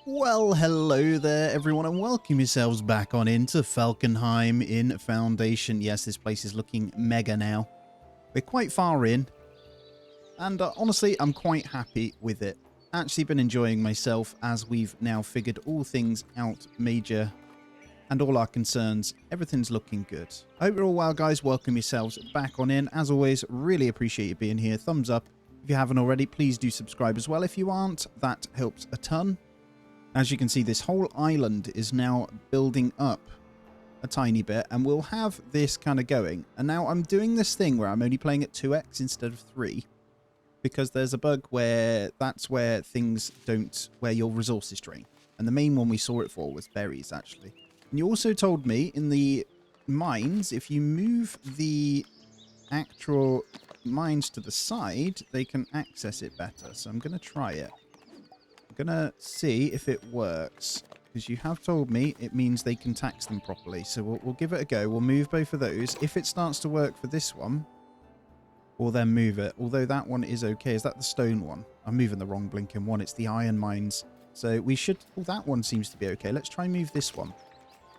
Well, hello there everyone and welcome yourselves back on into Falkenheim in Foundation. Yes, this place is looking mega now. We're quite far in and honestly I'm quite happy with it. Actually been enjoying myself as we've now figured all things out major and all our concerns. Everything's looking good. I hope you're all well guys. Welcome yourselves back on in. As always, really appreciate you being here. Thumbs up. If you haven't already, please do subscribe as well. If you aren't, that helps a ton. As you can see, this whole island is now building up a tiny bit and we'll have this kind of going. And now I'm doing this thing where I'm only playing at 2x instead of 3 because there's a bug where that's where things don't, where your resources drain. And the main one we saw it for was berries actually. And you also told me in the mines, if you move the actual mines to the side, they can access it better. So I'm going to try it. Gonna see if it works because you have told me it means they can tax them properly, so we'll give it a go. We'll move both of those. If it starts to work for this one, we'll then move it, although that one is okay. Is that the stone one? I'm moving the wrong blinking one. It's the iron mines, so we should... Oh, that one seems to be okay. Let's try and move this one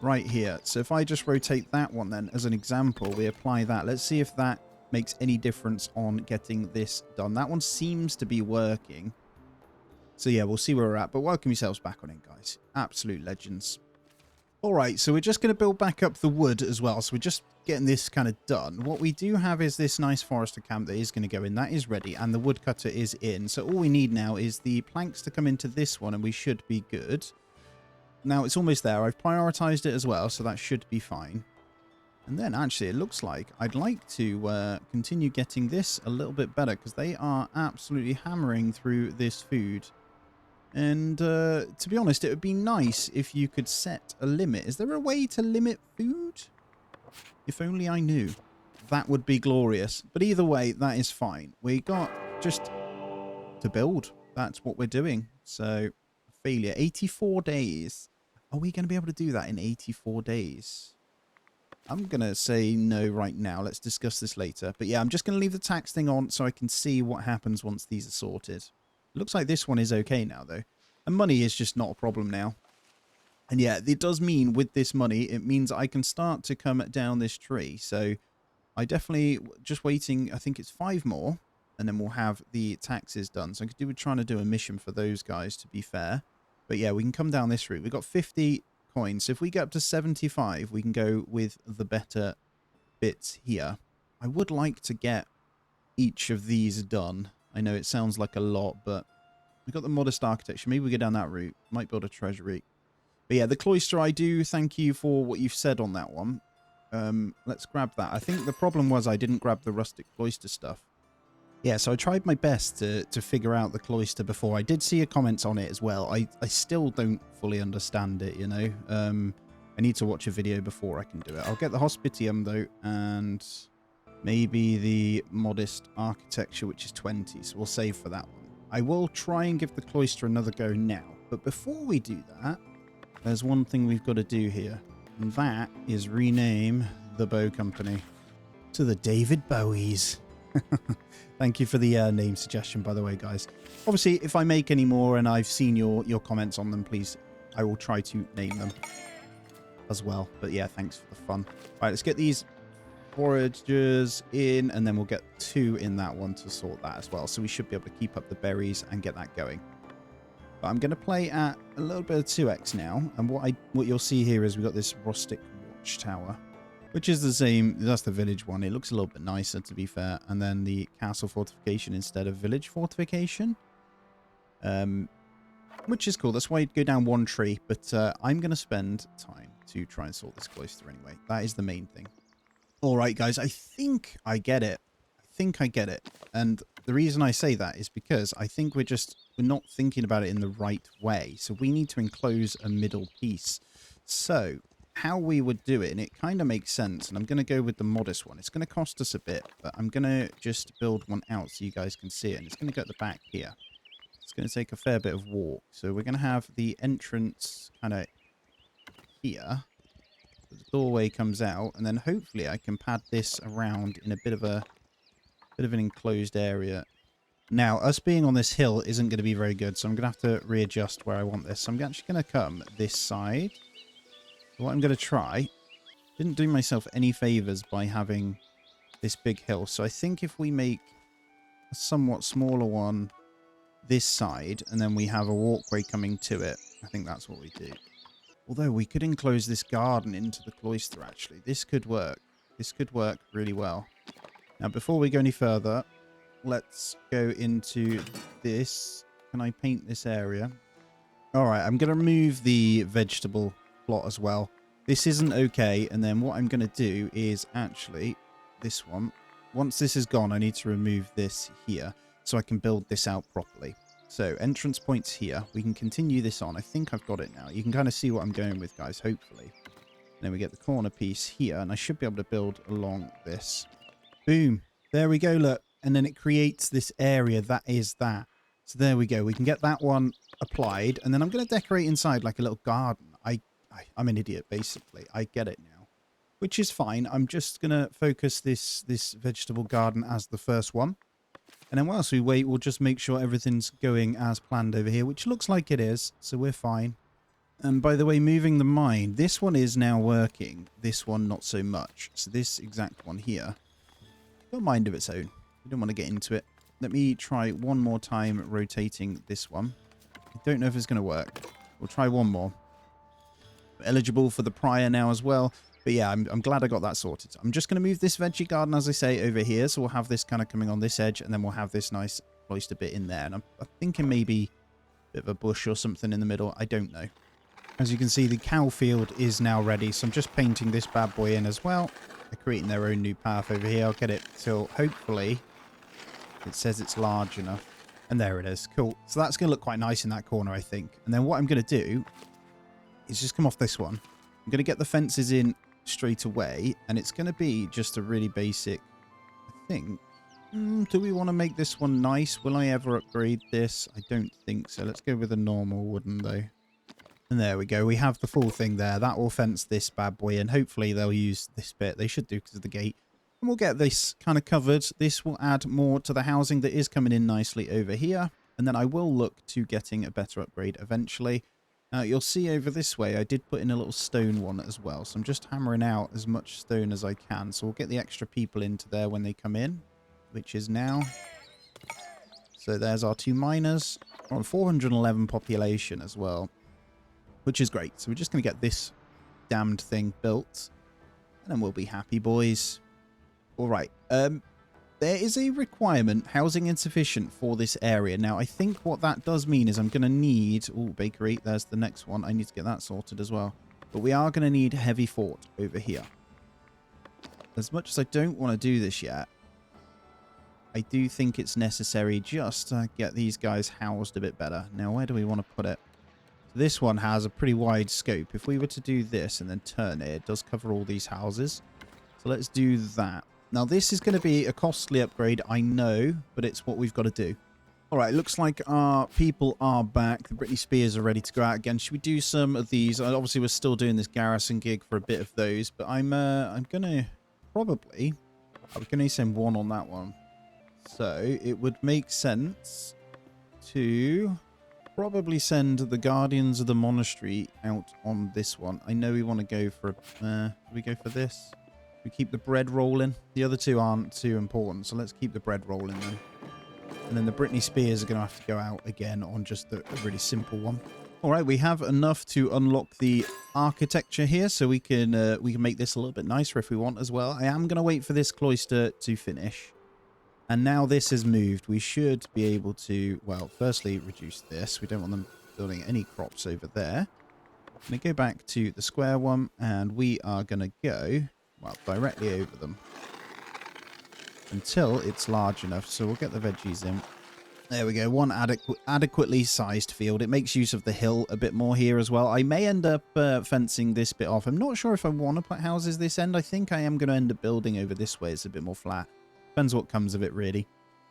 right here. So if I just rotate that one then as an example, we apply that. Let's see if that makes any difference on getting this done. That one seems to be working. So yeah, we'll see where we're at, but welcome yourselves back on in, guys. Absolute legends. All right, so we're just going to build back up the wood as well. So we're just getting this kind of done. What we do have is this nice forester camp that is going to go in. That is ready, and the woodcutter is in. So all we need now is the planks to come into this one, and we should be good. Now, it's almost there. I've prioritized it as well, so that should be fine. And then, actually, it looks like I'd like to continue getting this a little bit better, because they are absolutely hammering through this food. And to be honest, it would be nice if you could set a limit. Is there a way to limit food? If only I knew. That would be glorious. But either way, that is fine. We got just to build. That's what we're doing. So, failure. 84 days. Are we going to be able to do that in 84 days? I'm going to say no right now. Let's discuss this later. But yeah, I'm just going to leave the tax thing on so I can see what happens once these are sorted. Looks like this one is okay now, though. And money is just not a problem now. And yeah, it does mean with this money, it means I can start to come down this tree. So I definitely just waiting. I think it's 5 more. And then we'll have the taxes done. So I could do with trying to do a mission for those guys, to be fair. But yeah, we can come down this route. We've got 50 coins. So if we get up to 75, we can go with the better bits here. I would like to get each of these done. I know it sounds like a lot, but we've got the modest architecture. Maybe we go down that route. Might build a treasury. But yeah, the cloister, I do thank you for what you've said on that one. Let's grab that. I think the problem was I didn't grab the rustic cloister stuff. Yeah, so I tried my best to figure out the cloister before. I did see a comment on it as well. I still don't fully understand it, you know. I need to watch a video before I can do it. I'll get the hospitium, though, and... maybe the modest architecture, which is 20, so we'll save for that one. I will try and give the cloister another go now, but before we do that, there's one thing we've got to do here, and that is rename the Bow Company to the David Bowies. Thank you for the name suggestion, by the way, guys. Obviously, if I make any more and I've seen your comments on them, please, I will try to name them as well. But yeah, thanks for the fun. All right, let's get these foragers in, and then we'll get 2 in that one to sort that as well. So we should be able to keep up the berries and get that going. But I'm going to play at a little bit of 2x now, and what you'll see here is we've got this rustic watchtower, which is the same. That's the village one. It looks a little bit nicer, to be fair. And then the castle fortification instead of village fortification, which is cool. That's why you'd go down one tree. But I'm going to spend time to try and sort this cloister anyway. That is the main thing. All right, guys, I think I get it. And the reason I say that is because I think we're not thinking about it in the right way. So we need to enclose a middle piece. So how we would do it, and it kind of makes sense, and I'm going to go with the modest one. It's going to cost us a bit, but I'm going to just build one out so you guys can see it. And it's going to go at the back here. It's going to take a fair bit of walk. So we're going to have the entrance kind of here. The doorway comes out, and then hopefully I can pad this around in a bit of an enclosed area Now, us being on this hill isn't going to be very good, so I'm going to have to readjust where I want this. So I'm actually going to come this side. What I'm going to try, didn't do myself any favors by having this big hill. So I think if we make a somewhat smaller one this side, and then we have a walkway coming to it, I think that's what we do. Although we could enclose this garden into the cloister, actually. This could work. This could work really well. Now, before we go any further, let's go into this. Can I paint this area? All right, I'm going to remove the vegetable plot as well. This isn't okay. And then what I'm going to do is actually this one. Once this is gone, I need to remove this here so I can build this out properly. So entrance points here. We can continue this on. I think I've got it now. You can kind of see what I'm going with, guys, hopefully. Then we get the corner piece here, and I should be able to build along this. Boom. There we go, look. And then it creates this area that is that. So there we go. We can get that one applied, and then I'm going to decorate inside like a little garden. I'm an idiot, basically. I get it now, which is fine. I'm just going to focus this vegetable garden as the first one. And then whilst we wait, we'll just make sure everything's going as planned over here, which looks like it is, so we're fine. And by the way, moving the mine, this one is now working. This one, not so much. So this exact one here, got a mind of its own. We don't want to get into it. Let me try one more time rotating this one. I don't know if it's going to work. We'll try one more. We're eligible for the prior now as well. But yeah, I'm glad I got that sorted. I'm just going to move this veggie garden, as I say, over here. So we'll have this kind of coming on this edge, and then we'll have this nice cloister bit in there. And I'm thinking maybe a bit of a bush or something in the middle. I don't know. As you can see, the cow field is now ready. So I'm just painting this bad boy in as well. They're creating their own new path over here. I'll get it till hopefully it says it's large enough. And there it is. Cool. So that's going to look quite nice in that corner, I think. And then what I'm going to do is just come off this one. I'm going to get the fences in straight away, and it's going to be just a really basic, I think. Do we want to make this one nice? Will I ever upgrade this? I don't think so. Let's go with a normal wooden though. And there we go. We have the full thing there. That will fence this bad boy, and hopefully they'll use this bit. They should do because of the gate. And we'll get this kind of covered. This will add more to the housing that is coming in nicely over here. And then I will look to getting a better upgrade eventually. Now, you'll see over this way, I did put in a little stone one as well. So I'm just hammering out as much stone as I can. So we'll get the extra people into there when they come in, which is now. So there's our 2 miners. We're on 411 population as well, which is great. So we're just going to get this damned thing built, and then we'll be happy, boys. All right. There is a requirement, housing insufficient for this area. Now, I think what that does mean is I'm going to need... Oh, bakery. There's the next one. I need to get that sorted as well. But we are going to need heavy fort over here. As much as I don't want to do this yet, I do think it's necessary just to get these guys housed a bit better. Now, where do we want to put it? So this one has a pretty wide scope. If we were to do this and then turn it, it does cover all these houses. So let's do that. Now, this is going to be a costly upgrade, I know, but it's what we've got to do. All right, looks like our people are back. The Britney Spears are ready to go out again. Should we do some of these? Obviously, we're still doing this garrison gig for a bit of those, but I'm going to probably... I can only send one on that one. So it would make sense to probably send the Guardians of the Monastery out on this one. I know we want to go for... do we go for this? We keep the bread rolling. The other two aren't too important, so let's keep the bread rolling then. And then the Britney Spears are going to have to go out again on just a really simple one. All right, we have enough to unlock the architecture here, so we can make this a little bit nicer if we want as well. I am going to wait for this cloister to finish. And now this has moved. We should be able to, well, firstly, reduce this. We don't want them building any crops over there. I'm going to go back to the square one, and we are going to go... well, directly over them until it's large enough. So we'll get the veggies in. There we go. One adequately sized field. It makes use of the hill a bit more here as well. I may end up fencing this bit off. I'm not sure if I want to put houses this end. I think I am going to end up building over this way. It's a bit more flat. Depends what comes of it, really.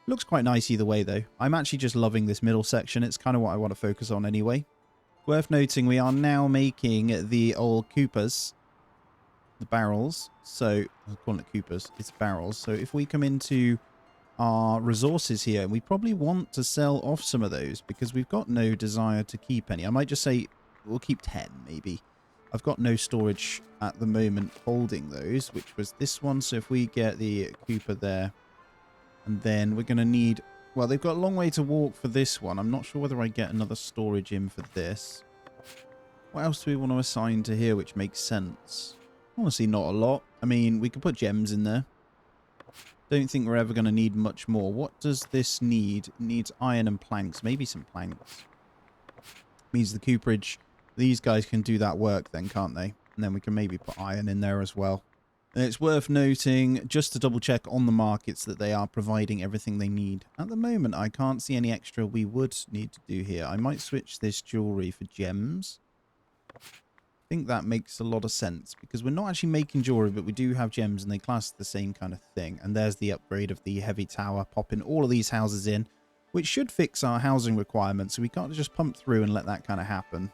Looks quite nice either way, though. I'm actually just loving this middle section. It's kind of what I want to focus on anyway. Worth noting, we are now making the old Coopers. The barrels. So I'm calling it Coopers. It's barrels. So if we come into our resources here. And we probably want to sell off some of those because we've got no desire to keep any. I might just say we'll keep 10 maybe. I've got no storage at the moment holding those, which was this one. So if we get the Cooper there, and then we're going to need... Well, they've got a long way to walk for this one. I'm not sure whether I get another storage in for this. What else do we want to assign to here which makes sense? Honestly, not a lot. I mean, we could put gems in there. Don't think we're ever going to need much more. What does this need? It needs iron and planks. Maybe some planks. Means the cooperage. These guys can do that work then, can't they? And then we can maybe put iron in there as well. And it's worth noting, just to double check on the markets, that they are providing everything they need. At the moment, I can't see any extra we would need to do here. I might switch this jewellery for gems. I think that makes a lot of sense because we're not actually making jewelry, but we do have gems and they class the same kind of thing. And there's the upgrade of the heavy tower, popping all of these houses in, which should fix our housing requirements. So we can't just pump through and let that kind of happen.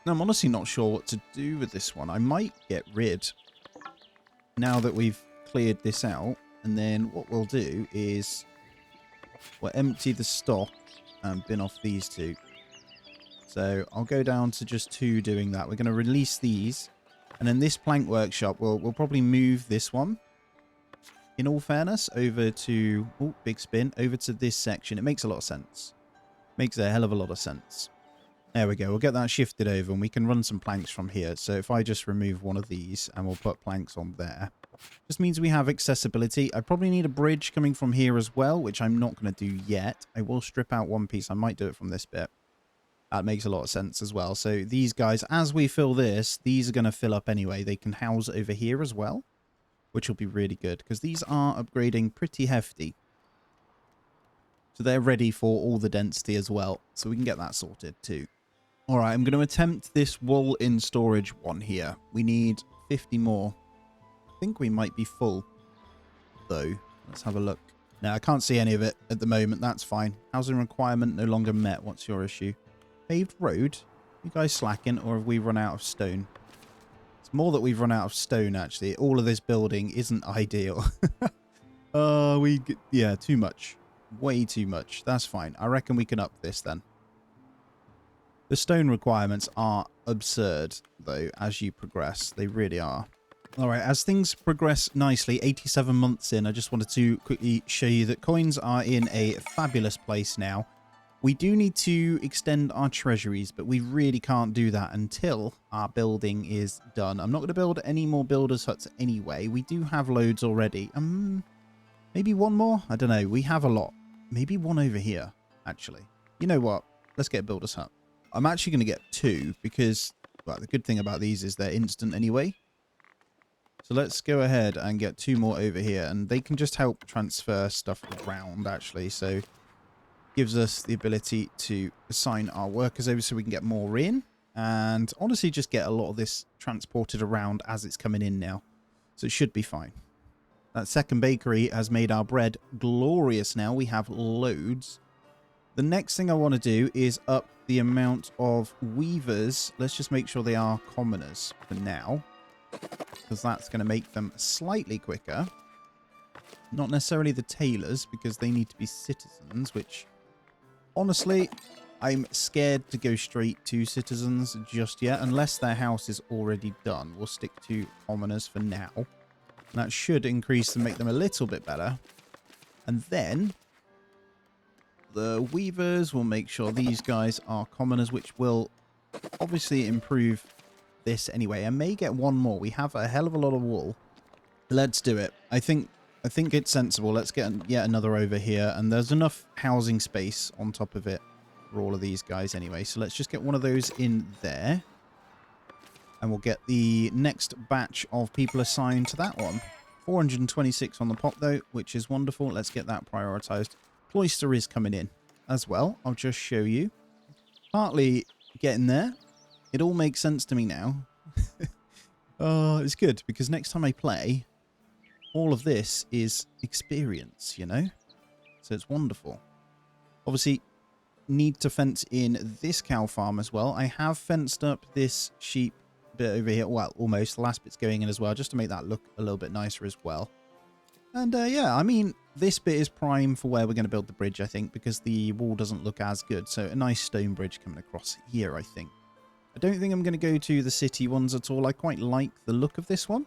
Now, I'm honestly not sure what to do with this one. I might get rid now that we've cleared this out. And then what we'll do is we'll empty the stock and bin off these two. So I'll go down to just 2 doing that. We're going to release these. And then this plank workshop, we'll probably move this one, in all fairness, over to... Oh, big spin. Over to this section. It makes a lot of sense. Makes a hell of a lot of sense. There we go. We'll get that shifted over and we can run some planks from here. So if I just remove one of these and we'll put planks on there. Just means we have accessibility. I probably need a bridge coming from here as well, which I'm not going to do yet. I will strip out one piece. I might do it from this bit. That makes a lot of sense as well. So these guys, as we fill this, these are going to fill up anyway. They can house over here as well, which will be really good because these are upgrading pretty hefty. So they're ready for all the density as well. So we can get that sorted too. All right, I'm going to attempt this wool in storage one here. We need 50 more. I think we might be full, though. Let's have a look. No, I can't see any of it at the moment. That's fine. Housing requirement no longer met. What's your issue? Paved road? You guys slacking, or have we run out of stone? It's more that we've run out of stone, actually. All of this building isn't ideal. Yeah, too much. Way too much. That's fine. I reckon we can up this then. The stone requirements are absurd, though, as you progress. They really are. All right, as things progress nicely, 87 months in, I just wanted to quickly show you that coins are in a fabulous place now. We do need to extend our treasuries, but we really can't do that until our building is done. I'm not going to build any more builders' huts anyway. We do have loads already. Maybe one more? I don't know. We have a lot. Maybe one over here, actually. You know what? Let's get a builder's hut. I'm actually going to get 2 because, well, the good thing about these is they're instant anyway. So let's go ahead and get 2 more over here, and they can just help transfer stuff around, actually. So gives us the ability to assign our workers over so we can get more in, and honestly just get a lot of this transported around as it's coming in now. So it should be fine. That second bakery has made our bread glorious now. We have loads. The next thing I want to do is up the amount of weavers. Let's just make sure they are commoners for now, because that's going to make them slightly quicker. Not necessarily the tailors, because they need to be citizens, which honestly, I'm scared to go straight to citizens just yet, unless their house is already done. We'll stick to commoners for now. And that should increase and make them a little bit better. And then the weavers will make sure these guys are commoners, which will obviously improve this anyway. I may get one more. We have a hell of a lot of wool. Let's do it. I think it's sensible. Let's get yet another over here. And there's enough housing space on top of it for all of these guys anyway. So let's just get one of those in there. And we'll get the next batch of people assigned to that one. 426 on the pot though, which is wonderful. Let's get that prioritized. Cloister is coming in as well. I'll just show you. Partly getting there. It all makes sense to me now. It's good because next time I play, all of this is experience, you know? So it's wonderful. Obviously, need to fence in this cow farm as well. I have fenced up this sheep bit over here. Well, almost. The last bit's going in as well, just to make that look a little bit nicer as well. And yeah, I mean, this bit is prime for where we're going to build the bridge, I think, because the wall doesn't look as good. So a nice stone bridge coming across here, I think. I don't think I'm going to go to the city ones at all. I quite like the look of this one.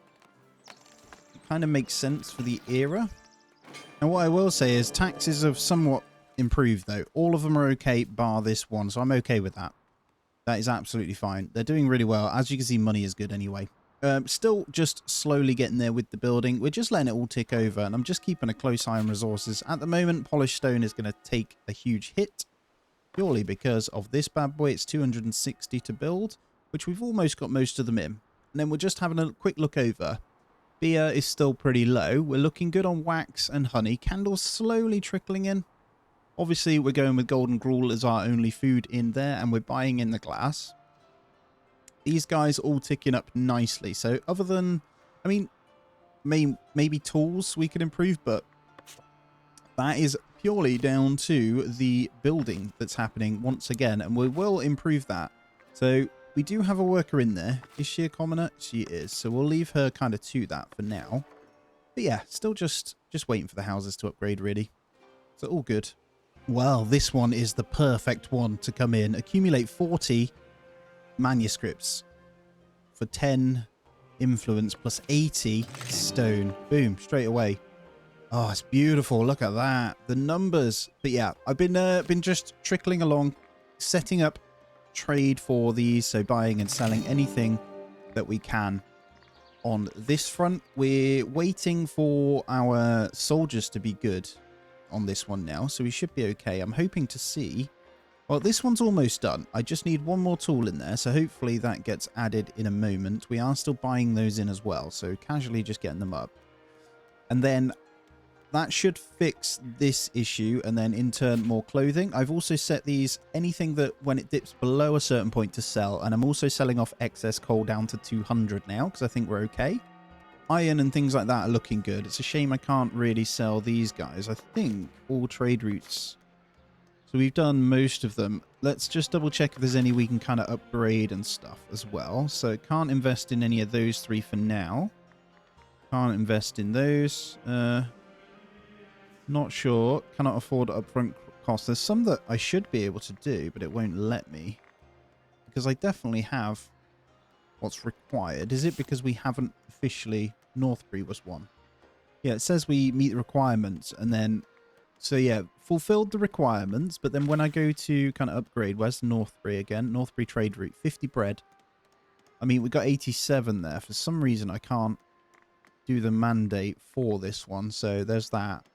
It kind of makes sense for the era. And what I will say is taxes have somewhat improved, though. All of them are okay, bar this one, so I'm okay with that. That is absolutely fine. They're doing really well. As you can see, money is good anyway. Still just slowly getting there with the building. We're just letting it all tick over, and I'm just keeping a close eye on resources. At the moment, polished stone is going to take a huge hit, purely because of this bad boy. It's 260 to build, which we've almost got most of them in. And then we're just having a quick look over. Beer is still pretty low. We're looking good on wax and honey. Candles slowly trickling in. Obviously, we're going with golden gruel as our only food in there, and we're buying in the glass. These guys all ticking up nicely. So other than, I mean, maybe tools we could improve, but that is purely down to the building that's happening once again, and we will improve that. So we do have a worker in there. Is she a commoner? She is. So we'll leave her kind of to that for now. But yeah, still just waiting for the houses to upgrade, really. So all good. Well, this one is the perfect one to come in. Accumulate 40 manuscripts for 10 influence plus 80 stone. Boom, straight away. Oh, it's beautiful. Look at that. The numbers. But yeah, I've been just trickling along, setting up trade for these. So buying and selling anything that we can on this front. We're waiting for our soldiers to be good on this one now. So we should be okay. I'm hoping to see. Well, this one's almost done. I just need one more tool in there, so hopefully that gets added in a moment. We are still buying those in as well, so casually just getting them up. And then that should fix this issue, and then in turn more clothing. I've also set these, anything that when it dips below a certain point to sell, and I'm also selling off excess coal down to 200 now, because I think we're okay. Iron and things like that are looking good. It's a shame I can't really sell these guys. I think all trade routes... So we've done most of them. Let's just double check if there's any we can kind of upgrade and stuff as well. So can't invest in any of those three for now. Can't invest in those. Not sure. Cannot afford upfront costs. There's some that I should be able to do, but it won't let me. Because I definitely have what's required. Is it because we haven't officially... Northbury was one. Yeah, it says we meet the requirements and then... So yeah, fulfilled the requirements, but then when I go to kind of upgrade, where's Northbury again? Northbury trade route, 50 bread. I mean, we got 87 there. For some reason, I can't do the mandate for this one, so there's that.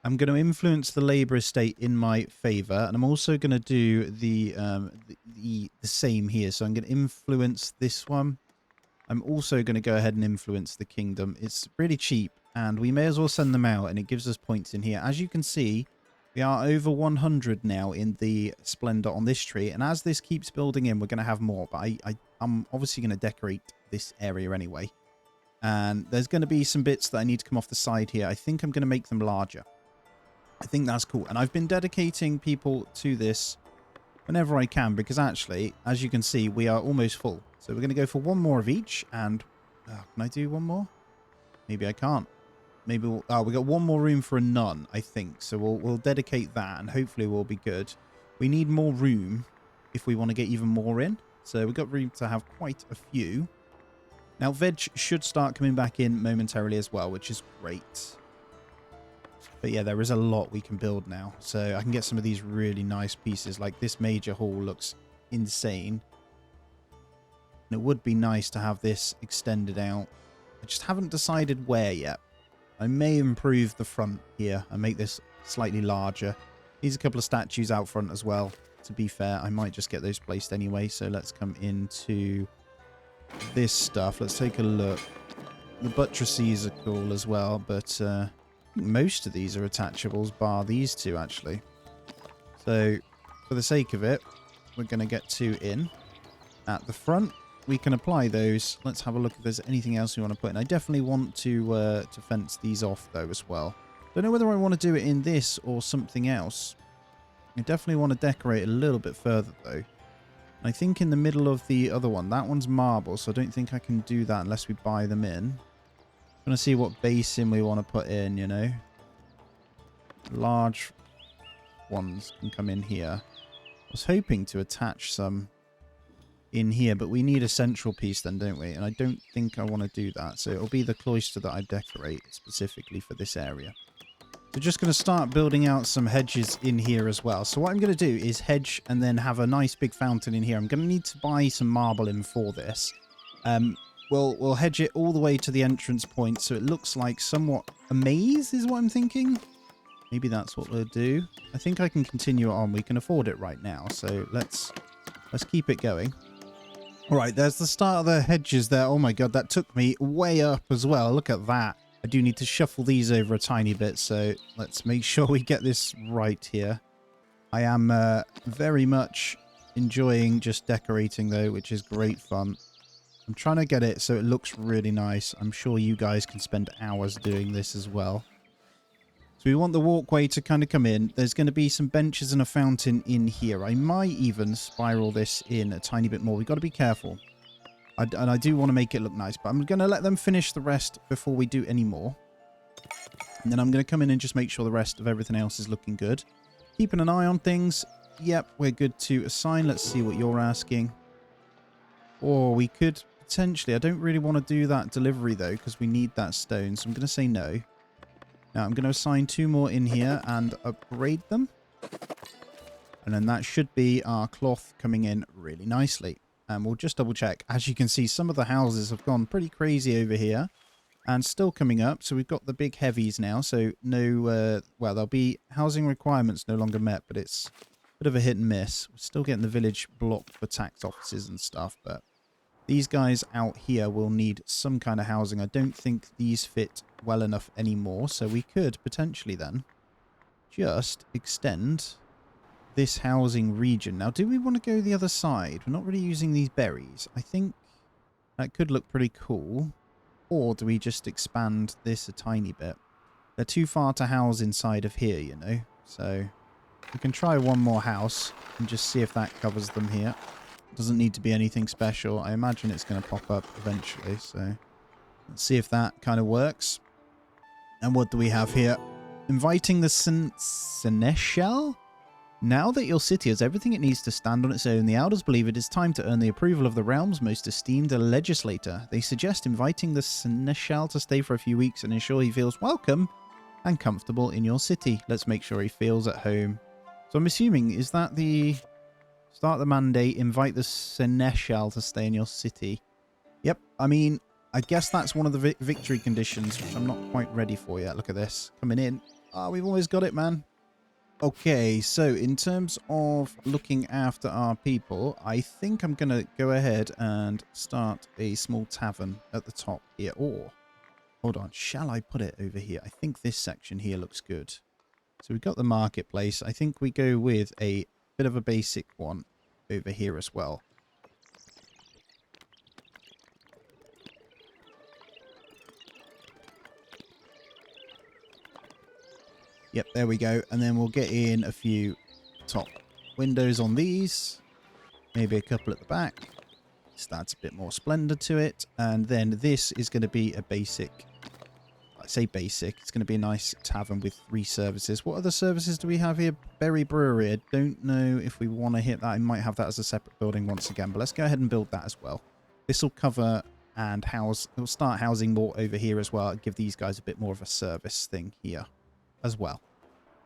I'm going to influence the labour estate in my favour, and I'm also going to do the same here. So I'm going to influence this one. I'm also going to go ahead and influence the kingdom. It's really cheap. And we may as well send them out, and it gives us points in here. As you can see, we are over 100 now in the Splendor on this tree. And as this keeps building in, we're going to have more. But I'm obviously going to decorate this area anyway. And there's going to be some bits that I need to come off the side here. I think I'm going to make them larger. I think that's cool. And I've been dedicating people to this whenever I can. Because actually, as you can see, we are almost full. So we're going to go for one more of each. And can I do one more? Maybe I can't. Maybe we'll... Oh, we got one more room for a nun, I think. So we'll dedicate that, and hopefully we'll be good. We need more room if we want to get even more in. So we've got room to have quite a few. Now, veg should start coming back in momentarily as well, which is great. But yeah, there is a lot we can build now. So I can get some of these really nice pieces. Like this major hall looks insane. And it would be nice to have this extended out. I just haven't decided where yet. I may improve the front here and make this slightly larger. There's a couple of statues out front as well. To be fair, I might just get those placed anyway. So let's come into this stuff. Let's take a look. The buttresses are cool as well, but I think most of these are attachables, bar these two actually. So for the sake of it, we're going to get two in at the front. We can apply those. Let's have a look if there's anything else we want to put in. I definitely want to fence these off though as well. Don't know whether I want to do it in this or something else. I definitely want to decorate a little bit further though. I think in the middle of the other one, that one's marble, so I don't think I can do that unless we buy them in. I'm going to see what basin we want to put in, you know. large ones can come in here. I was hoping to attach some in here, but we need a central piece then, don't we? And I don't think I want to do that. So it'll be the cloister that I decorate specifically for this area. So just going to start building out some hedges in here as well. So what I'm going to do is hedge and then have a nice big fountain in here. I'm going to need to buy some marble in for this. We'll hedge it all the way to the entrance point so it looks like somewhat a maze is what I'm thinking. Maybe that's what we'll do. I think I can continue it on. We can afford it right now. So let's keep it going. All right, there's the start of the hedges there. Oh my god, that took me way up as well. Look at that. I do need to shuffle these over a tiny bit, so let's make sure we get this right here. I am very much enjoying just decorating though, which is great fun. I'm trying to get it so it looks really nice. I'm sure you guys can spend hours doing this as well. So we want the walkway to kind of come in. There's going to be some benches and a fountain in here. I might even spiral this in a tiny bit more. We've got to be careful. And I do want to make it look nice, but I'm going to let them finish the rest before we do any more. And then I'm going to come in and just make sure the rest of everything else is looking good. Keeping an eye on things. Yep, we're good to assign. Let's see what you're asking. Or we could potentially... I don't really want to do that delivery, though, because we need that stone. So I'm going to say no. Now, I'm going to assign 2 more in here and upgrade them. And then that should be our cloth coming in really nicely. And we'll just double check. As you can see, some of the houses have gone pretty crazy over here. And still coming up. So we've got the big heavies now. So no, well, there'll be housing requirements no longer met. But it's a bit of a hit and miss. We're still getting the village blocked for tax offices and stuff. But these guys out here will need some kind of housing. I don't think these fit well enough anymore. So we could potentially then just extend this housing region. Now, do we want to go the other side? We're not really using these berries. I think that could look pretty cool. Or do we just expand this a tiny bit? They're too far to house inside of here, you know. So we can try one more house and just see if that covers them here. Doesn't need to be anything special. I imagine it's going to pop up eventually. So let's see if that kind of works. And what do we have here? Inviting the Seneschal? Now that your city has everything it needs to stand on its own, the elders believe it is time to earn the approval of the realm's most esteemed legislator. They suggest inviting the Seneschal to stay for a few weeks and ensure he feels welcome and comfortable in your city. Let's make sure he feels at home. So I'm assuming, is that the start of the mandate, invite the Seneschal to stay in your city? Yep, I mean, I guess that's one of the victory conditions, which I'm not quite ready for yet. Look at this, coming in. Ah, we've always got it, man. Okay, so in terms of looking after our people, I think I'm going to go ahead and start a small tavern at the top here. Or, hold on, shall I put it over here? I think this section here looks good. So we've got the marketplace. I think we go with a bit of a basic one over here as well. Yep, there we go. And then we'll get in a few top windows on these. Maybe a couple at the back. Just adds a bit more splendor to it. And then this is going to be a basic. I say basic. It's going to be a nice tavern with 3 services. What other services do we have here? Berry Brewery. I don't know if we want to hit that. I might have that as a separate building once again. But let's go ahead and build that as well. This will cover and house. It'll start housing more over here as well. Give these guys a bit more of a service thing here as well.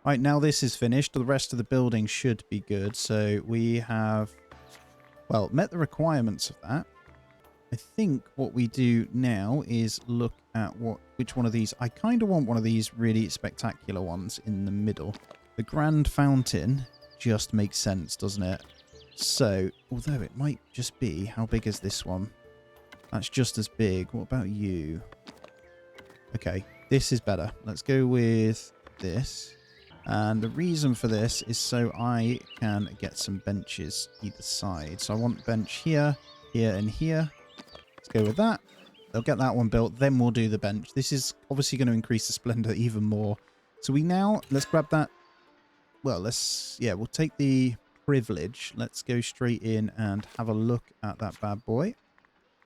Right, now this is finished. The rest of the building should be good. So we have, well, met the requirements of that. I think what we do now is look at which one of these. I kind of want one of these really spectacular ones in the middle. The Grand Fountain just makes sense, doesn't it? So, although it might just be, how big is this one? That's just as big. What about you? Okay, this is better. Let's go with this. And the reason for this is so I can get some benches either side. So I want bench here, here, and here. Let's go with that. They'll get that one built. Then we'll do the bench. This is obviously going to increase the splendor even more. So we now, let's grab that. Well, we'll take the privilege. Let's go straight in and have a look at that bad boy.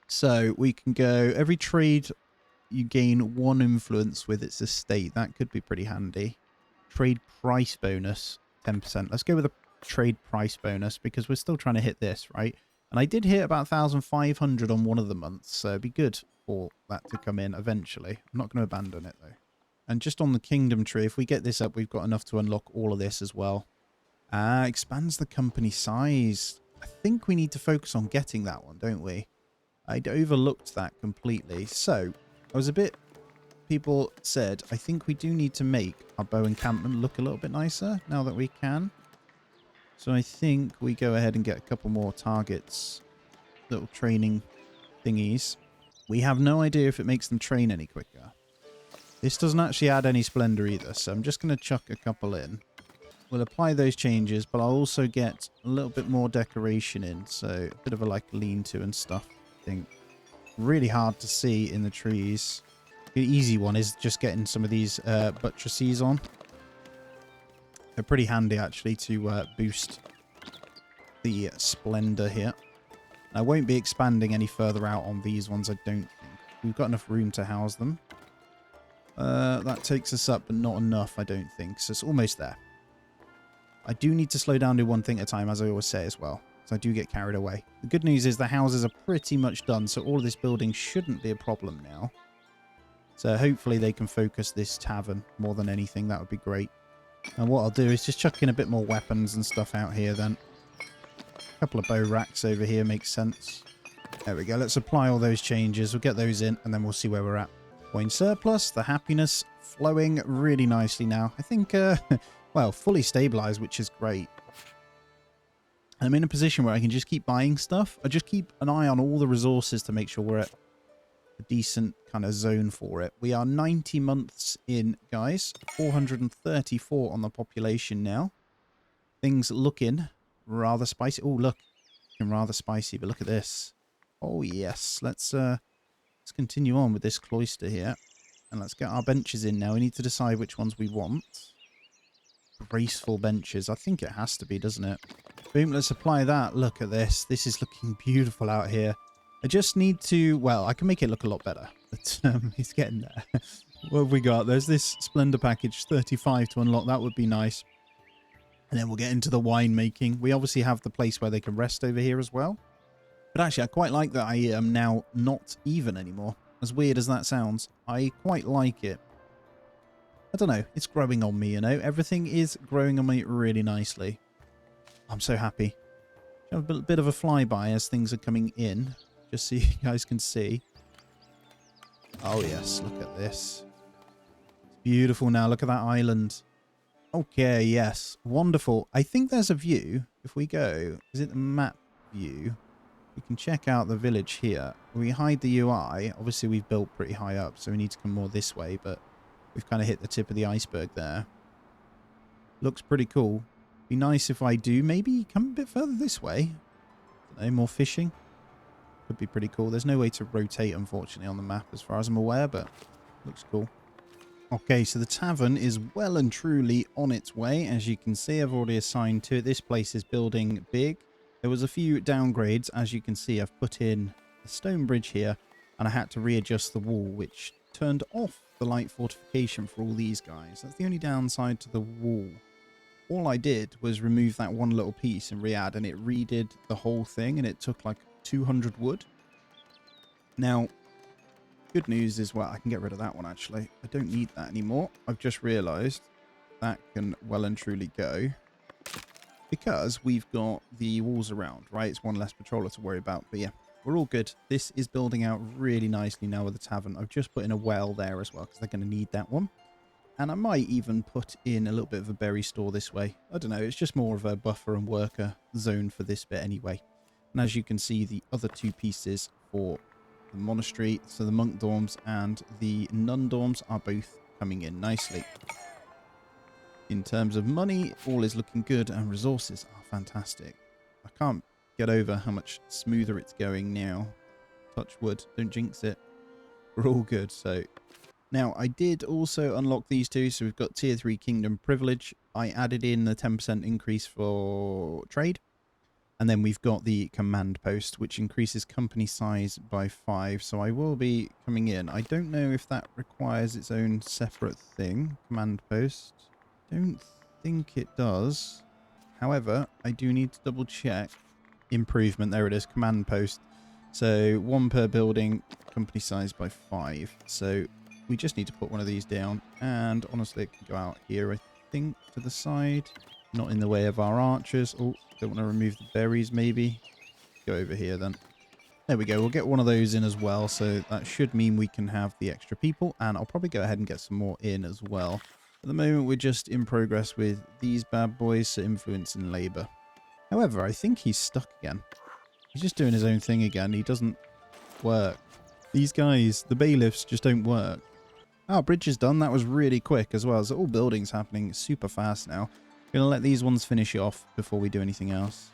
So we can go, every trade you gain 1 influence with its estate. That could be pretty handy. trade price bonus 10%. Let's go with a trade price bonus because we're still trying to hit this, right? And I did hit about 1,500 on one of the months, so it'd be good for that to come in eventually. I'm not going to abandon it, though. And just on the kingdom tree, if we get this up, we've got enough to unlock all of this as well. Expands the company size. I think we need to focus on getting that one, don't we? I'd overlooked that completely. So, I was a bit... People said, I think we do need to make our bow encampment look a little bit nicer now that we can. So I think we go ahead and get a couple more targets. Little training thingies. We have no idea if it makes them train any quicker. This doesn't actually add any splendor either, so I'm just going to chuck a couple in. We'll apply those changes, but I'll also get a little bit more decoration in, so a bit of a like lean-to and stuff, I think. Really hard to see in the trees. The easy one is just getting some of these buttresses on. They're pretty handy, actually, to boost the splendor here. I won't be expanding any further out on these ones, I don't think. We've got enough room to house them. That takes us up, but not enough, I don't think. So it's almost there. I do need to slow down to one thing at a time, as I always say as well. So I do get carried away. The good news is the houses are pretty much done, so all of this building shouldn't be a problem now. So hopefully they can focus this tavern more than anything. That would be great. And what I'll do is just chuck in a bit more weapons and stuff out here then. A couple of bow racks over here makes sense. There we go. Let's apply all those changes. We'll get those in and then we'll see where we're at. Coin surplus. The happiness flowing really nicely now. I think, well, fully stabilized, which is great. I'm in a position where I can just keep buying stuff. I just keep an eye on all the resources to make sure we're at a decent kind of zone for it. We are 90 months in, guys. 434 on the population now. Things looking rather spicy. Oh, look. Looking rather spicy, but look at this. Oh, yes. Let's continue on with this cloister here. And let's get our benches in now. We need to decide which ones we want. Graceful benches. I think it has to be, doesn't it? Boom, let's apply that. Look at this. This is looking beautiful out here. I just need to... Well, I can make it look a lot better. But it's getting there. What have we got? There's this Splendor package, 35 to unlock. That would be nice. And then we'll get into the wine making. We obviously have the place where they can rest over here as well. But actually, I quite like that I am now not even anymore. As weird as that sounds, I quite like it. I don't know. It's growing on me, you know. Everything is growing on me really nicely. I'm so happy. Have a bit of a flyby as things are coming in. Just so you guys can see. Oh, yes. Look at this. It's beautiful now. Look at that island. Okay, yes. Wonderful. I think there's a view. If we go... Is it the map view? We can check out the village here. We hide the UI. Obviously, we've built pretty high up, so we need to come more this way, but we've kind of hit the tip of the iceberg there. Looks pretty cool. Be nice if I do maybe come a bit further this way. No more fishing. Could be pretty cool. There's no way to rotate, unfortunately, on the map as far as I'm aware, but looks cool. Okay, so the tavern is well and truly on its way. As you can see, I've already assigned to it. This place is building big. There was a few downgrades. As you can see, I've put in a stone bridge here, and I had to readjust the wall, which turned off the light fortification for all these guys. That's the only downside to the wall. All I did was remove that one little piece and re-add, and it redid the whole thing, and it took like 200 wood. Now, good news is, well, I can get rid of that one, actually. I don't need that anymore. I've just realised that can well and truly go, because we've got the walls around, right? It's one less patroller to worry about, but yeah, we're all good. This is building out really nicely now with the tavern. I've just put in a well there as well, because they're going to need that one. And I might even put in a little bit of a berry store this way. I don't know, it's just more of a buffer and worker zone for this bit anyway. And as you can see, the other two pieces for the monastery, so the monk dorms and the nun dorms, are both coming in nicely. In terms of money, all is looking good, and resources are fantastic. I can't get over how much smoother it's going now. Touch wood, don't jinx it. We're all good, so... Now, I did also unlock these two, so we've got Tier 3 Kingdom Privilege. I added in the 10% increase for trade. And then we've got the Command Post, which increases company size by 5. So I will be coming in. I don't know if that requires its own separate thing. Command Post. don't think it does. However, I do need to double check. Improvement, there it is, command post. So 1 per building, company size by 5. So we just need to put one of these down. And honestly, it can go out here, I think, to the side. Not in the way of our archers. Oh, don't want to remove the berries, maybe. Go over here then. There we go. We'll get one of those in as well. So that should mean we can have the extra people. And I'll probably go ahead and get some more in as well. At the moment, we're just in progress with these bad boys, so influence and labour. However, I think he's stuck again. He's just doing his own thing again. He doesn't work. These guys, the bailiffs, just don't work. Oh, bridge is done. That was really quick as well. So all buildings happening super fast now. Gonna let these ones finish off before we do anything else.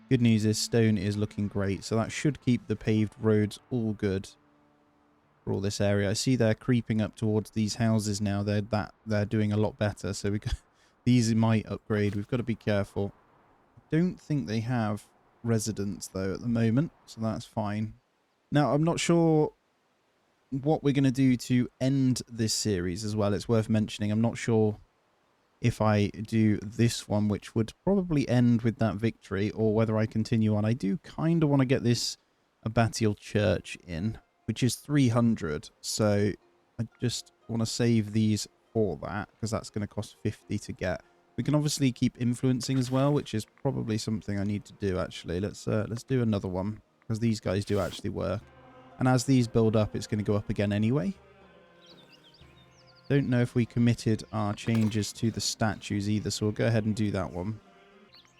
Good news is stone is looking great. So that should keep the paved roads all good for all this area. I see they're creeping up towards these houses now. They're doing a lot better. So these might upgrade. We've got to be careful. Don't think they have residents though at the moment, so that's fine. Now I'm not sure what we're going to do to end this series as well. It's worth mentioning, I'm not sure if I do this one, which would probably end with that victory, or whether I continue on. I do kind of want to get this abbatial church in, which is 300, so I just want to save these for that, because that's going to cost 50 to get. We can obviously keep influencing as well, which is probably something I need to do, actually. Let's do another one, because these guys do actually work. And as these build up, it's going to go up again anyway. Don't know if we committed our changes to the statues either, so we'll go ahead and do that one.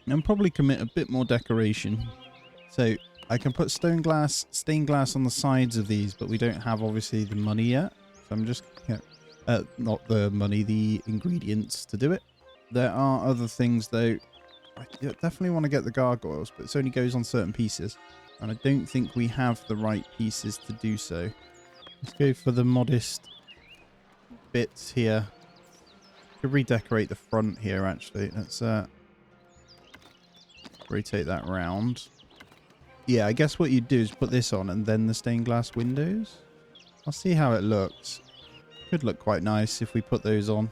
And probably commit a bit more decoration. So I can put stained glass on the sides of these, but we don't have, obviously, the money yet. So I'm just... not the money, the ingredients to do it. There are other things, though. I definitely want to get the gargoyles, but it only goes on certain pieces. And I don't think we have the right pieces to do so. Let's go for the modest bits here. Could redecorate the front here, actually. Let's rotate that round. Yeah, I guess what you'd do is put this on and then the stained glass windows. I'll see how it looks. Could look quite nice if we put those on.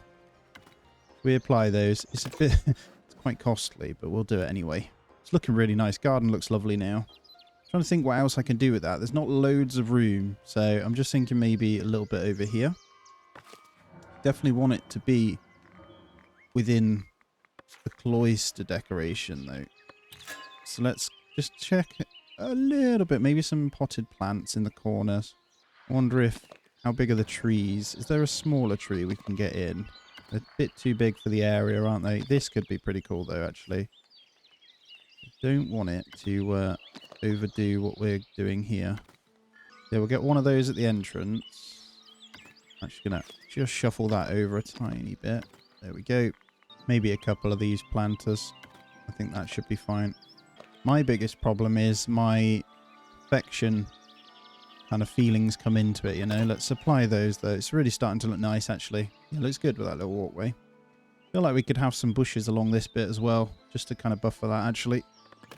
We apply those. It's a bit... it's quite costly, but we'll do it anyway. It's looking really nice. Garden looks lovely now. Trying to think what else I can do with that. There's not loads of room, so I'm just thinking maybe a little bit over here. Definitely want it to be within the cloister decoration, though. So let's just check a little bit. Maybe some potted plants in the corners. I wonder if... how big are the trees? Is there a smaller tree we can get in? They're a bit too big for the area, aren't they? This could be pretty cool, though, actually. I don't want it to overdo what we're doing here. Yeah, we'll get one of those at the entrance. Actually going to just shuffle that over a tiny bit. There we go. Maybe a couple of these planters. I think that should be fine. My biggest problem is my affection kind of feelings come into it, you know. Let's supply those, though. It's really starting to look nice, actually. It looks good with that little walkway. Feel like we could have some bushes along this bit as well, just to kind of buffer that, actually.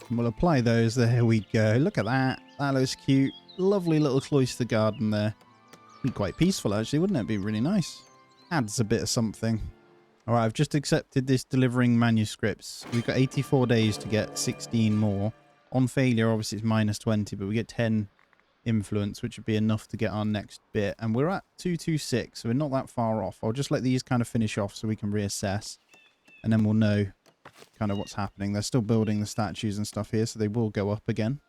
And we'll apply those. There we go. Look at that. That looks cute. Lovely little cloister garden there. Be quite peaceful, actually, wouldn't it? Be really nice. Adds a bit of something. All right, I've just accepted this delivering manuscripts. We've got 84 days to get 16 more. On failure, obviously, it's minus 20, but we get 10 influence, which would be enough to get our next bit. And we're at 226, so we're not that far off. I'll just let these kind of finish off so we can reassess. And then we'll know kind of what's happening. They're still building the statues and stuff here, so they will go up again.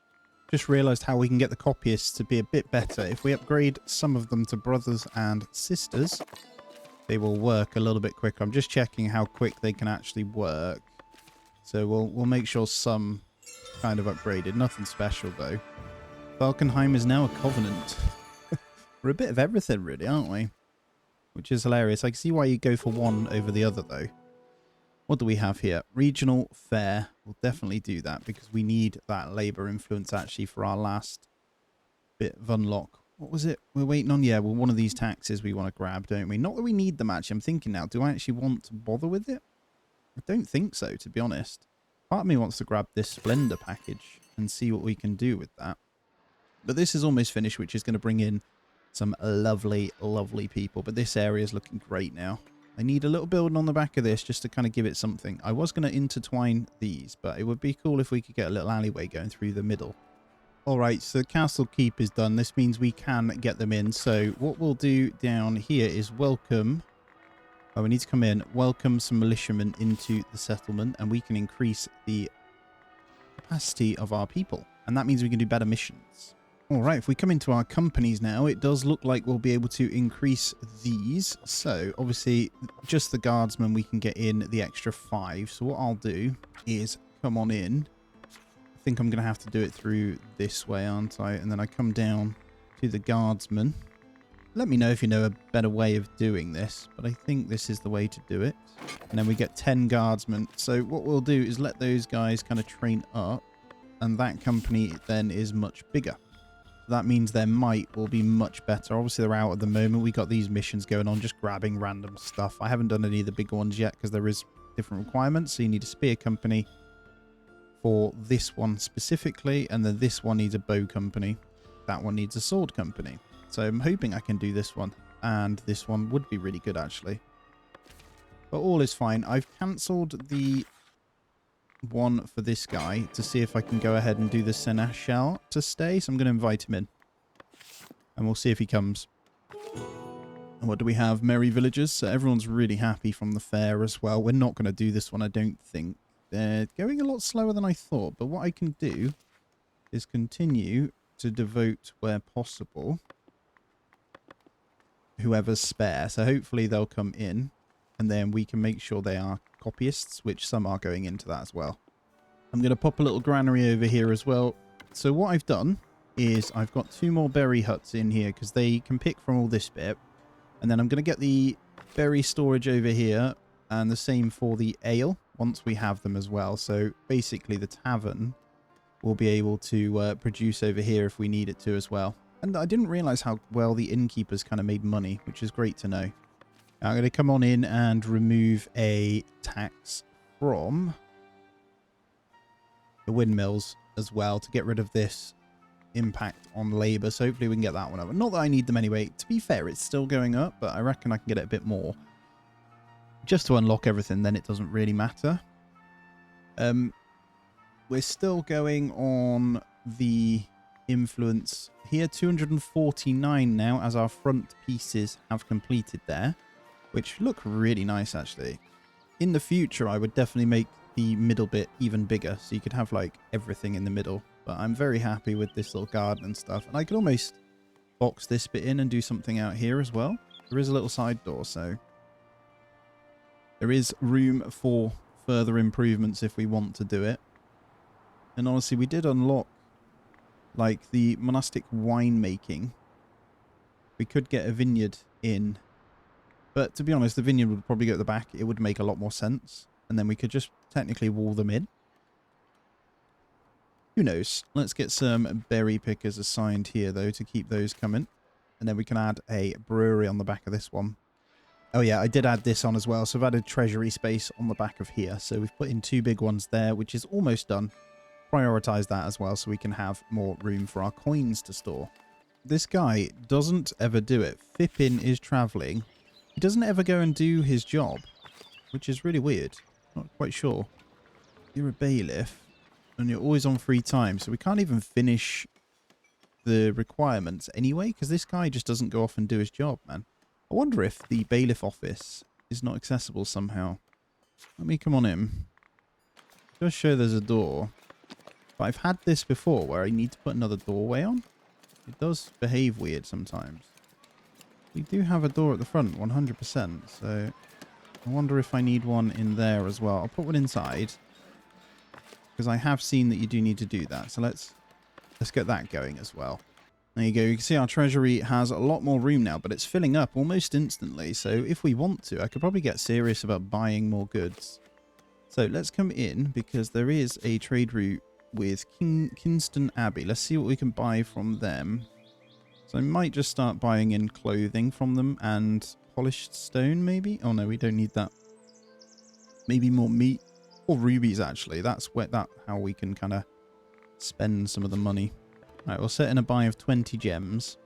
Just realised how we can get the copyists to be a bit better. If we upgrade some of them to brothers and sisters, they will work a little bit quicker. I'm just checking how quick they can actually work. So we'll make sure some kind of upgraded. Nothing special, though. Falkenheim is now a covenant. We're a bit of everything, really, aren't we? Which is hilarious. I can see why you go for one over the other, though. What do we have here? Regional fair. We'll definitely do that because we need that labour influence, actually, for our last bit of unlock. What was it we're waiting on? Yeah, well, one of these taxes we want to grab, don't we? Not that we need them, actually. I'm thinking now, do I actually want to bother with it? I don't think so, to be honest. Part of me wants to grab this Splendor package and see what we can do with that. But this is almost finished, which is going to bring in some lovely, lovely people. But this area is looking great now. I need a little building on the back of this just to kind of give it something. I was going to intertwine these, but it would be cool if we could get a little alleyway going through the middle. All right, so castle keep is done. This means we can get them in. So what we'll do down here is welcome. Oh, we need to come in. Welcome some militiamen into the settlement, and we can increase the capacity of our people. And that means we can do better missions. All right, if we come into our companies now, it does look like we'll be able to increase these. So obviously just the guardsmen, we can get in the extra 5. So what I'll do is come on in. I think I'm going to have to do it through this way, aren't I? And then I come down to the guardsmen. Let me know if you know a better way of doing this, but I think this is the way to do it. And then we get 10 guardsmen. So what we'll do is let those guys kind of train up, and that company then is much bigger. That means their might will be much better. Obviously, they're out at the moment. We got these missions going on, just grabbing random stuff. I haven't done any of the big ones yet because there is different requirements. So you need a spear company for this one specifically, and then this one needs a bow company. That one needs a sword company. So I'm hoping I can do this one, and this one would be really good actually. But all is fine. I've cancelled the one for this guy to see if I can go ahead and do the seneschal to stay. So I'm going to invite him in, and we'll see if he comes. And what do we have? Merry villagers. So everyone's really happy from the fair as well. We're not going to do this one, I don't think. They're going a lot slower than I thought, but what I can do is continue to devote where possible whoever's spare. So hopefully they'll come in, and then we can make sure they are copyists, which some are going into that as well. I'm going to pop a little granary over here as well. So what I've done is I've got 2 more berry huts in here because they can pick from all this bit. And then I'm going to get the berry storage over here, and the same for the ale once we have them as well. So basically the tavern will be able to produce over here if we need it to as well. And I didn't realize how well the innkeepers kind of made money, which is great to know. I'm going to come on in and remove a tax from the windmills as well to get rid of this impact on labor. So hopefully we can get that one over. Not that I need them anyway. To be fair, it's still going up, but I reckon I can get it a bit more. Just to unlock everything, then it doesn't really matter. We're still going on the influence here. 249 now as our front pieces have completed there, which look really nice actually. In the future, I would definitely make the middle bit even bigger, so you could have like everything in the middle. But I'm very happy with this little garden and stuff. And I could almost box this bit in and do something out here as well. There is a little side door, so there is room for further improvements if we want to do it. And honestly, we did unlock like the monastic winemaking. We could get a vineyard in. But to be honest, the vineyard would probably go at the back. It would make a lot more sense. And then we could just technically wall them in. Who knows? Let's get some berry pickers assigned here, though, to keep those coming. And then we can add a brewery on the back of this one. Oh, yeah, I did add this on as well. So I've added treasury space on the back of here. So we've put in 2 big ones there, which is almost done. Prioritize that as well so we can have more room for our coins to store. This guy doesn't ever do it. Fippin is traveling. He doesn't ever go and do his job, which is really weird. Not quite sure. You're a bailiff, and you're always on free time, so we can't even finish the requirements anyway, because this guy just doesn't go off and do his job, man. I wonder if the bailiff office is not accessible somehow. Let me come on in. It does show there's a door, but I've had this before where I need to put another doorway on. It does behave weird sometimes. We do have a door at the front, 100%, so I wonder if I need one in there as well. I'll put one inside, because I have seen that you do need to do that. So let's get that going as well. There you go. You can see our treasury has a lot more room now, but it's filling up almost instantly. So if we want to, I could probably get serious about buying more goods. So let's come in, because there is a trade route with Kingston Abbey. Let's see what we can buy from them. So I might just start buying in clothing from them and polished stone, maybe. Oh no, we don't need that. Maybe more meat or rubies, actually. That's how we can kind of spend some of the money. All right, we'll set in a buy of 20 gems.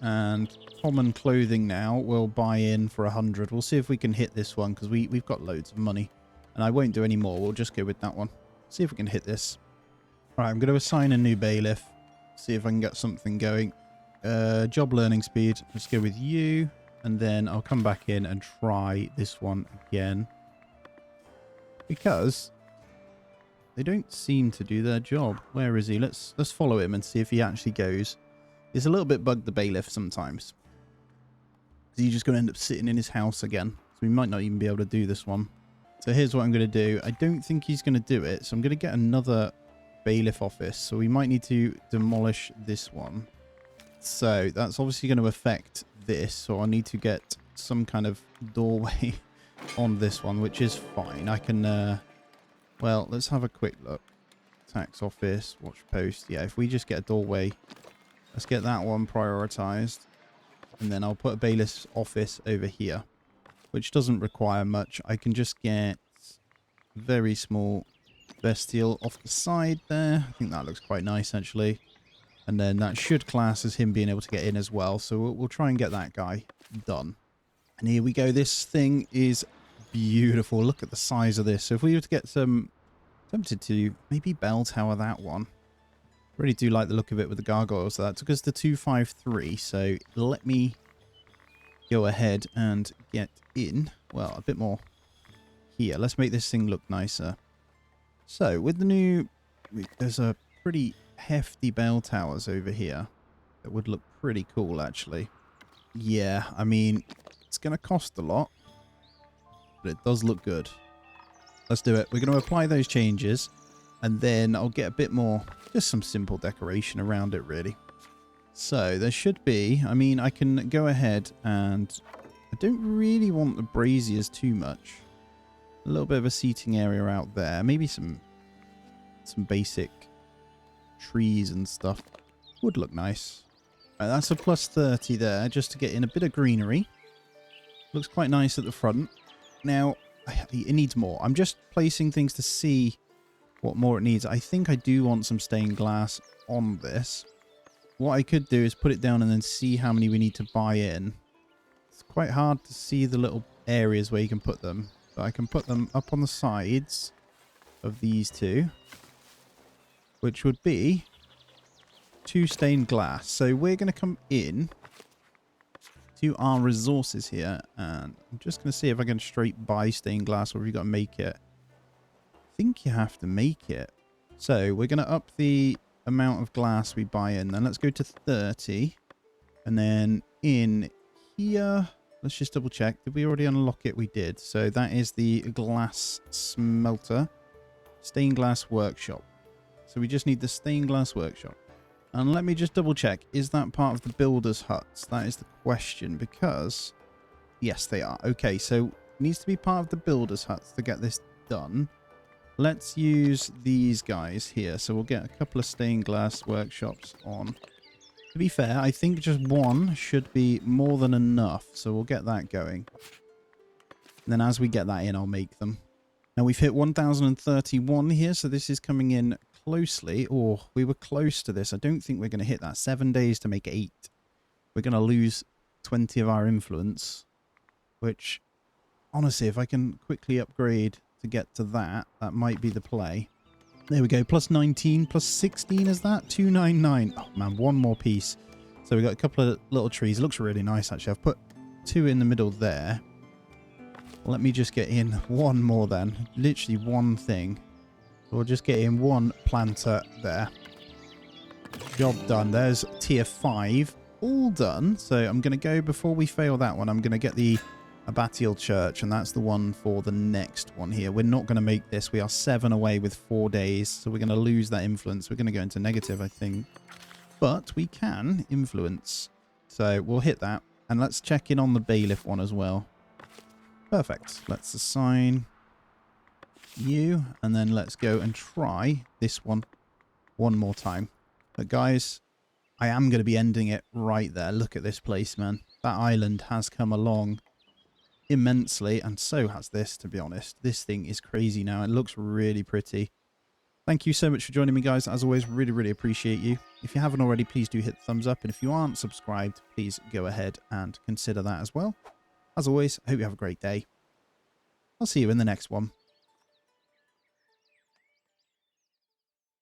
And common clothing now we'll buy in for 100. We'll see if we can hit this one because we've got loads of money. And I won't do any more. We'll just go with that one. See if we can hit this. All right, I'm going to assign a new bailiff. See if I can get something going. Job learning speed. Let's go with you. And then I'll come back in and try this one again. Because they don't seem to do their job. Where is he? Let's follow him and see if he actually goes. It's a little bit bugged the bailiff sometimes. Because he's just going to end up sitting in his house again. So we might not even be able to do this one. So here's what I'm going to do. I don't think he's going to do it. So I'm going to get another bailiff office. So we might need to demolish this one. So that's obviously going to affect this. So I need to get some kind of doorway on this one, which is fine. I can, well, let's have a quick look. Tax office, watch post. Yeah, if we just get a doorway, let's get that one prioritized. And then I'll put a bailiff's office over here, which doesn't require much. I can just get very small bestial off the side there. I think that looks quite nice, actually. And then that should class as him being able to get in as well. So we'll try and get that guy done. And here we go. This thing is beautiful. Look at the size of this. So if we were to get some... Tempted to maybe bell tower that one. Really do like the look of it with the gargoyles. So that took us to 253. So let me go ahead and get in. Well, a bit more here. Let's make this thing look nicer. So with the new... There's a pretty hefty bell towers over here. That would look pretty cool, actually. Yeah, I mean, it's going to cost a lot. But it does look good. Let's do it. We're going to apply those changes. And then I'll get a bit more, just some simple decoration around it, really. So there should be, I mean, I can go ahead and I don't really want the braziers too much. A little bit of a seating area out there. Maybe some basic trees and stuff. Would look nice. Right, that's a plus 30 there, just to get in a bit of greenery. Looks quite nice at the front. Now, it needs more. I'm just placing things to see what more it needs. I think I do want some stained glass on this. What I could do is put it down and then see how many we need to buy in. It's quite hard to see the little areas where you can put them. But I can put them up on the sides of these two, which would be 2 stained glass. So we're going to come in to our resources here, and I'm just going to see if I can straight buy stained glass or if you've got to make it. I think you have to make it. So we're going to up the amount of glass we buy in. Then let's go to 30. And then in here, let's just double check. Did we already unlock it? We did. So that is the glass smelter. Stained glass workshop. So we just need the stained glass workshop. And let me just double check. Is that part of the builder's huts? That is the question, because yes, they are. Okay, so it needs to be part of the builder's huts to get this done. Let's use these guys here. So we'll get a couple of stained glass workshops on. To be fair, I think just one should be more than enough. So we'll get that going. And then as we get that in, I'll make them. Now we've hit 1031 here. So this is coming in closely. Oh, we were close to this. I don't think we're going to hit that. 7 days to make 8. We're going to lose 20 of our influence. Which, honestly, if I can quickly upgrade to get to that, that might be the play. There we go. Plus 19, plus 16 is that? 299. Oh, man, one more piece. So we've got a couple of little trees. It looks really nice, actually. I've put 2 in the middle there. Let me just get in one more then. Literally one thing. We'll just get in one planter there. Job done. There's tier 5. All done. So I'm going to go, before we fail that one, I'm going to get the abbatial church, and that's the one for the next one here. We're not going to make this. We are 7 away with 4 days, so we're going to lose that influence. We're going to go into negative, I think. But we can influence. So we'll hit that. And let's check in on the bailiff one as well. Perfect. Let's assign you, and then let's go and try this one more time. But guys, I am going to be ending it right there. Look at this place, man. That island has come along immensely, and so has this, to be honest. This thing is crazy now. It looks really pretty. Thank you so much for joining me, guys. As always, really, really appreciate you. If you haven't already, please do hit the thumbs up. And if you aren't subscribed, please go ahead and consider that as well. As always, I hope you have a great day. I'll see you in the next one.